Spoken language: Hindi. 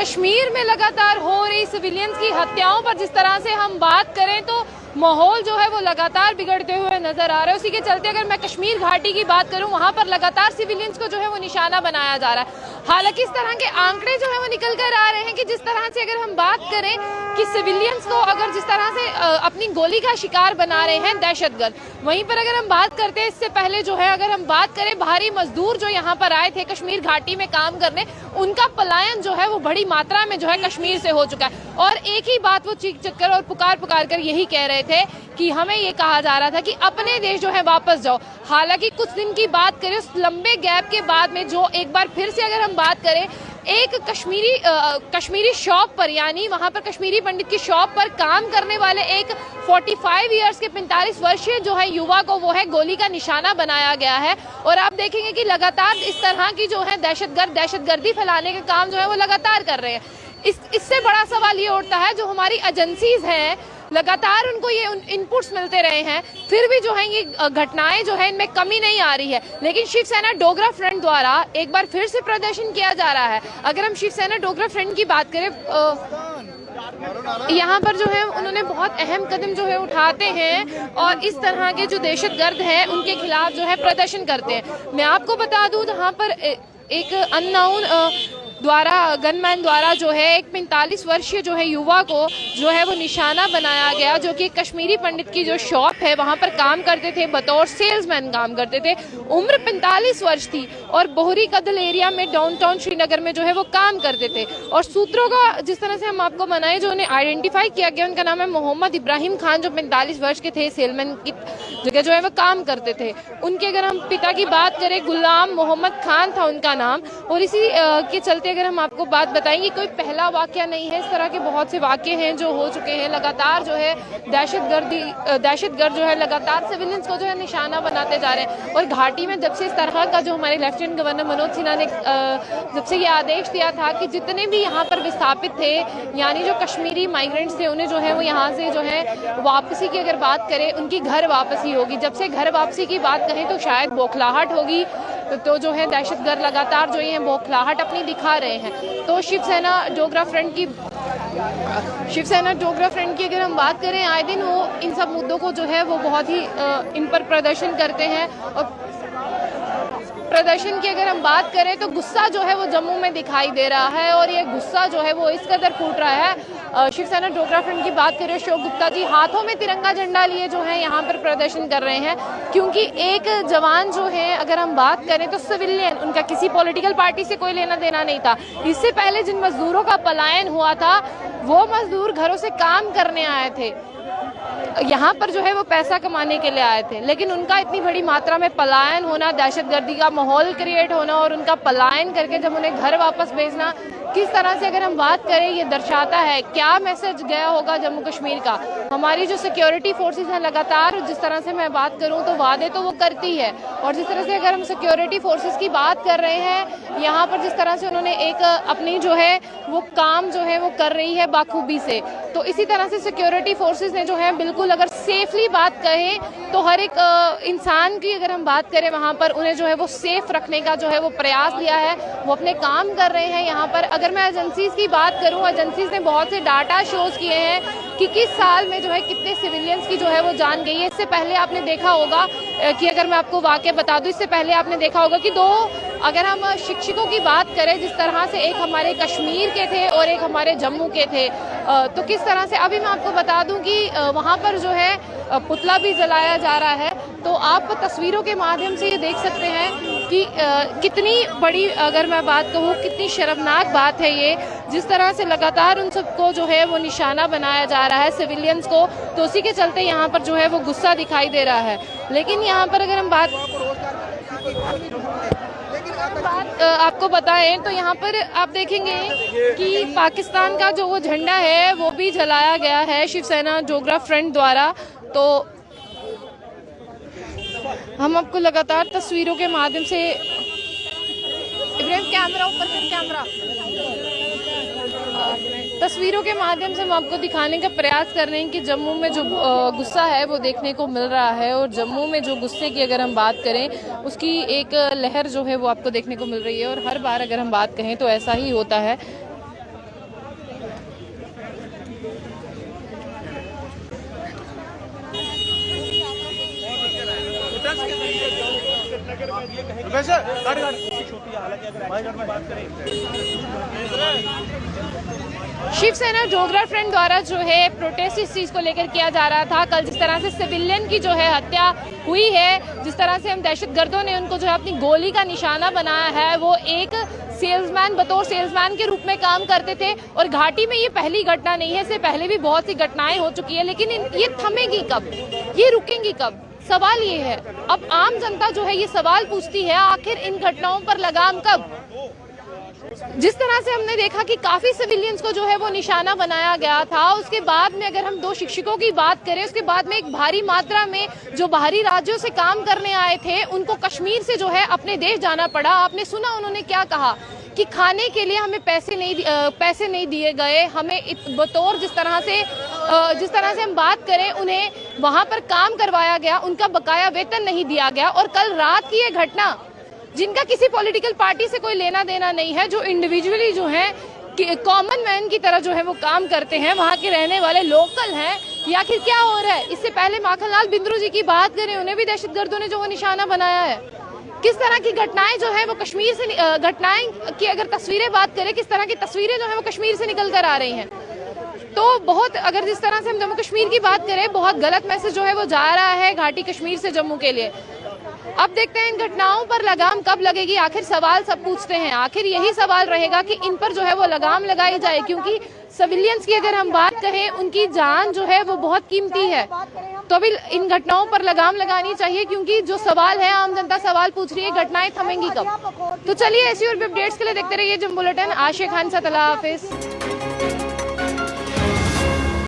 कश्मीर में लगातार हो रही सिविलियंस की हत्याओं पर जिस तरह से हम बात करें तो माहौल जो है वो लगातार बिगड़ते हुए नजर आ रहा है। उसी के चलते अगर मैं कश्मीर घाटी की बात करूं, वहां पर लगातार सिविलियंस को जो है वो निशाना बनाया जा रहा है। हालांकि इस तरह के आंकड़े जो है वो निकल कर आ रहे हैं कि जिस तरह से अगर हम बात करें कि सिविलियंस को अगर जिस तरह से अपनी गोली का शिकार बना रहे हैं दहशतगर्द, वहीं पर अगर हम बात करते हैं इससे पहले जो है अगर हम बात करें बाहरी मजदूर जो यहाँ पर आए थे कश्मीर घाटी में काम करने, उनका पलायन जो है वो बड़ी मात्रा में जो है कश्मीर से हो चुका है। और एक ही बात वो चीख चक्कर और पुकार कर यही कह रहे थे कि हमें ये कहा जा रहा था कि अपने देश जो है वापस जाओ। हालांकि कुछ दिन की बात करें उस लंबे गैप के बाद में जो एक बार फिर से अगर हम बात करें एक कश्मीरी शॉप पर, यानी वहां पर कश्मीरी पंडित की शॉप पर काम करने वाले एक 45 इयर्स के 45 वर्षीय जो है युवा को वो है गोली का निशाना बनाया गया है। और आप देखेंगे कि लगातार इस तरह की जो है दहशतगर्दी फैलाने का काम जो है वो लगातार कर रहे हैं। इससे बड़ा सवाल ये उठता है जो हमारी एजेंसीज हैं लगातार उनको ये इनपुट्स मिलते रहे हैं, फिर भी जो है ये घटनाएं जो है इनमें कमी नहीं आ रही है। लेकिन शिवसेना डोगरा फ्रंट द्वारा एक बार फिर से प्रदर्शन किया जा रहा है। अगर हम शिवसेना डोगरा फ्रंट की बात करें, यहाँ पर जो है उन्होंने बहुत अहम कदम जो है उठाते हैं और इस तरह के जो दहशतगर्द हैं उनके खिलाफ जो है प्रदर्शन करते हैं। मैं आपको बता दूं यहाँ पर एक अननोन गनमैन द्वारा जो है एक 45 वर्षीय जो है युवा को जो है वो निशाना बनाया गया, जो कि कश्मीरी पंडित की जो शॉप है वहां पर काम करते थे, बतौर सेल्समैन काम करते थे। उम्र 45 वर्ष थी और बोहरी कदल एरिया में डाउनटाउन श्रीनगर में जो है वो काम करते थे। और सूत्रों का जिस तरह से हम आपको बनाए जो उन्हें आइडेंटिफाई किया गया, उनका नाम है मोहम्मद इब्राहिम खान, जो 45 वर्ष के थे, सेलमैन की जगह जो है वो काम करते थे। उनके अगर हम पिता की बात करें, गुलाम मोहम्मद खान था उनका नाम। और इसी के चलते अगर हम आपको बात बताएंगे, कोई पहला वाकया नहीं है, इस तरह के बहुत से वाकये हैं जो हो चुके हैं। लगातार जो है दहशतगर्द जो है लगातार सिविलियंस को जो है निशाना बनाते जा रहे हैं। और घाटी में जब से इस तरह का जो हमारे लेफ्टिनेंट गवर्नर मनोज सिन्हा ने जब से ये आदेश दिया था कि जितने भी यहाँ पर विस्थापित थे, यानी जो कश्मीरी माइग्रेंट्स थे, उन्हें जो है वो यहाँ से जो है वापसी की अगर बात करें, उनकी घर वापसी होगी। जब से घर वापसी की बात करें तो शायद बौखलाहट होगी, तो जो है दहशतगर्द लगातार जो ये बौखलाहट अपनी दिखा रहे हैं। तो शिवसेना डोगरा फ्रंट की अगर हम बात करें, आए दिन वो इन सब मुद्दों को जो है वो बहुत ही इन पर प्रदर्शन करते हैं। और प्रदर्शन की अगर हम बात करें तो गुस्सा जो है वो जम्मू में दिखाई दे रहा है और ये गुस्सा जो है वो इस कदर फूट रहा है। शिवसेना डोगरा फ्रंट की बात करें, अशोक गुप्ता जी हाथों में तिरंगा झंडा लिए जो है यहाँ पर प्रदर्शन कर रहे हैं, क्योंकि एक जवान जो है अगर हम बात करें तो सिविलियन, उनका किसी पॉलिटिकल पार्टी से कोई लेना देना नहीं था। इससे पहले जिन मजदूरों का पलायन हुआ था वो मजदूर घरों से काम करने आए थे, यहाँ पर जो है वो पैसा कमाने के लिए आए थे। लेकिन उनका इतनी बड़ी मात्रा में पलायन होना, दहशतगर्दी का माहौल क्रिएट होना और उनका पलायन करके जब उन्हें घर वापस भेजना, किस तरह से अगर हम बात करें ये दर्शाता है क्या मैसेज गया होगा जम्मू कश्मीर का। हमारी जो सिक्योरिटी फोर्सेस हैं लगातार, जिस तरह से मैं बात करूं तो वादे तो वो करती है, और जिस तरह से अगर हम सिक्योरिटी फोर्सेस की बात कर रहे हैं यहाँ पर, जिस तरह से उन्होंने एक अपनी जो है वो काम जो है वो कर रही है बाखूबी से, तो इसी तरह से सिक्योरिटी फोर्सेस ने जो है बिल्कुल अगर सेफली बात कहें तो हर एक इंसान की अगर हम बात करें वहाँ पर उन्हें जो है वो सेफ रखने का जो है वो प्रयास लिया है, वो अपने काम कर रहे हैं यहाँ पर। अगर मैं एजेंसीज की बात करूं, एजेंसीज ने बहुत से डाटा शोज किए हैं कि किस साल में जो है कितने सिविलियंस की जो है वो जान गई है। इससे पहले आपने देखा होगा कि अगर मैं आपको वाकया बता दूं, इससे पहले आपने देखा होगा कि अगर हम शिक्षकों की बात करें, जिस तरह से एक हमारे कश्मीर के थे और एक हमारे जम्मू के थे, तो किस तरह से अभी मैं आपको बता दूं कि वहाँ पर जो है पुतला भी जलाया जा रहा है। तो आप तस्वीरों के माध्यम से ये देख सकते हैं कि कितनी बड़ी, अगर मैं बात कहूँ, कितनी शर्मनाक बात है ये, जिस तरह से लगातार उन सबको जो है वो निशाना बनाया जा रहा है सिविलियंस को। तो उसी के चलते यहाँ पर जो है वो गुस्सा दिखाई दे रहा है। लेकिन यहाँ पर अगर हम बात आपको बताएं तो यहाँ पर आप देखेंगे कि पाकिस्तान का जो वो झंडा है वो भी जलाया गया है शिवसेना डोगरा फ्रंट द्वारा। तो हम आपको लगातार तस्वीरों के माध्यम से, इब्राहिम कैमरा ऊपर कर, कैमरा तस्वीरों के माध्यम से हम आपको दिखाने का प्रयास कर रहे हैं कि जम्मू में जो गुस्सा है वो देखने को मिल रहा है। और जम्मू में जो गुस्से की अगर हम बात करें उसकी एक लहर जो है वो आपको देखने को मिल रही है। और हर बार अगर हम बात कहें तो ऐसा ही होता है। शिवसेना डोगरा फ्रंट द्वारा जो है प्रोटेस्ट इस चीज को लेकर किया जा रहा था। कल जिस तरह से सिविलियन की जो है हत्या हुई है, जिस तरह से हम दहशतगर्दों ने उनको जो है अपनी गोली का निशाना बनाया है, वो एक सेल्समैन बतौर सेल्समैन के रूप में काम करते थे। और घाटी में ये पहली घटना नहीं है, इससे पहले भी बहुत सी घटनाएं हो चुकी है, लेकिन ये थमेगी कब, ये रुकेंगी कब, सवाल ये है। अब आम जनता जो है ये सवाल पूछती है, आखिर इन घटनाओं पर लगाम कब। जिस तरह से हमने देखा कि काफी सिविलियंस को जो है वो निशाना बनाया गया था, उसके बाद में अगर हम 2 शिक्षकों की बात करें, उसके बाद में एक भारी मात्रा में जो बाहरी राज्यों से काम करने आए थे उनको कश्मीर से जो है अपने देश जाना पड़ा। आपने सुना उन्होंने क्या कहा कि खाने के लिए हमें पैसे नहीं दिए गए, हमें बतौर जिस तरह से हम बात करें उन्हें वहां पर काम करवाया गया, उनका बकाया वेतन नहीं दिया गया। और कल रात की ये घटना, जिनका किसी पॉलिटिकल पार्टी से कोई लेना देना नहीं है, जो इंडिविजुअली जो है कॉमन मैन की तरह जो है वो काम करते हैं, वहां के रहने वाले लोकल हैं, ये आखिर क्या हो रहा है। इससे पहले माखनलाल बिंद्रू जी की बात करें, उन्हें भी दहशतगर्दों ने जो वो निशाना बनाया है। किस तरह की घटनाएं जो है वो कश्मीर से, घटनाएं की अगर तस्वीरें बात करें, किस तरह की तस्वीरें जो है वो कश्मीर से निकल कर आ रही हैं, तो बहुत, अगर जिस तरह से हम जम्मू कश्मीर की बात करें, बहुत गलत मैसेज जो है वो जा रहा है घाटी कश्मीर से जम्मू के लिए। अब देखते हैं इन घटनाओं पर लगाम कब लगेगी। आखिर सवाल सब पूछते हैं, आखिर यही सवाल रहेगा कि इन पर जो है वो लगाम लगाई जाए, क्योंकि सिविलियंस की अगर हम बात करें, उनकी जान जो है वो बहुत कीमती है। तो अभी इन घटनाओं पर लगाम लगानी चाहिए, क्योंकि जो सवाल है, आम जनता सवाल पूछ रही है, घटनाएं थमेंगी कब। तो चलिए ऐसी और भी अपडेट्स के लिए देखते रहिए जम्मू बुलेटिन। आशिक खान से, अल्लाह हाफिज।